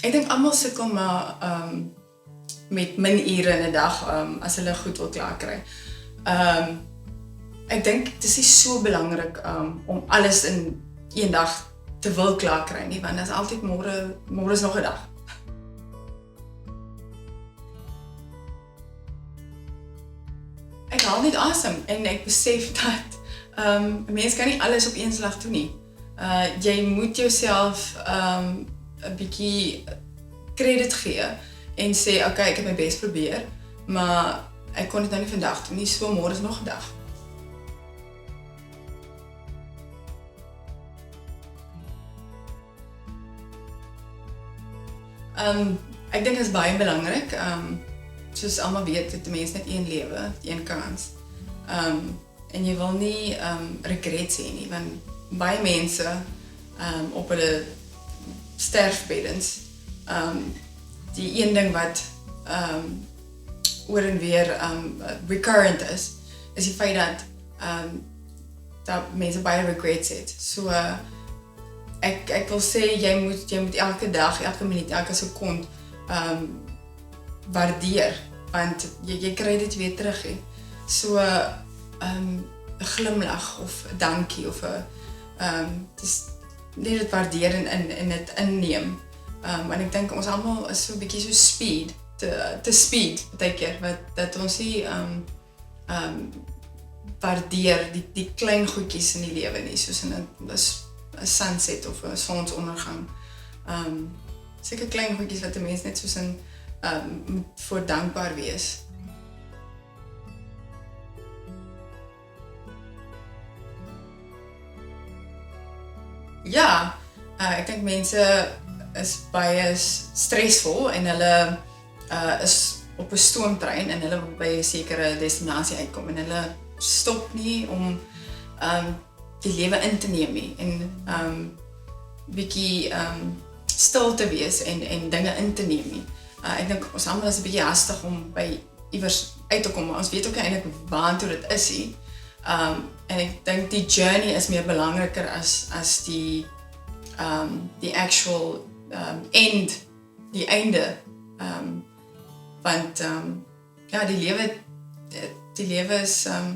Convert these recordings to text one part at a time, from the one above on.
Ek dink almal sukkel maar met min ure in 'n dag as hulle goed wil klaar kry. Ek dink dit is nie so belangrik om alles in een dag te wil klaar kry nie, want daar's altyd môre is nog 'n dag. Ek haal net asem en ek besef dat 'n mens kan nie alles op een slag doen nie. Jy moet jouself 'n bietjie krediet gee en sê, okay, ek het my bes probeer, maar ek kon dit nou nie vandag doen nie, so môre is nog 'n dag. Ek dink dit is baie belangrik. Soos almal weet, het 'n mens net een lewe, een kans. En jy wil nie regrets hê nie, want baie mense op hulle sterfbeddens, die een ding wat oor en weer recurrent is die feit dat mense baie regrets het. So ek wil sê jy moet elke dag, elke minuut, elke sekond waardeer, want jy kry dit weer terug hè. So 'n glimlag of 'n dankie of 'n dis net dit waardeer en dit inneem. En ek dink ons almal is so 'n bietjie so speed, te speed baie keer, dat ons nie waardeer die klein goedjies in die lewe nie, soos in 'n sunset of 'n sonsondergang. Seker klein goedjies wat 'n mens net soos in moet voor dankbaar wees. Ja, ek dink mense is baie stresvol en hulle is op 'n stoomtrein en hulle wil by 'n sekere destinasie uitkom en hulle stop nie om die lewe in te neem nie en bietjie stil te wees en dinge in te neem nie. Ek dink ons almal is 'n bietjie hastig om by iewers uit te kom, maar ons weet ook eintlik waartoe dit is nie. En ek dink die journey is meer belangriker as die actual end, die einde. Want ja, die lewe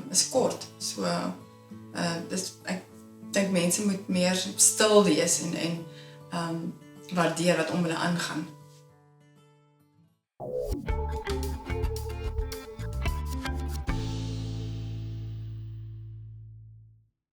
is kort. So ek dink mense moet meer stil wees en waardeer wat om hulle aangaan.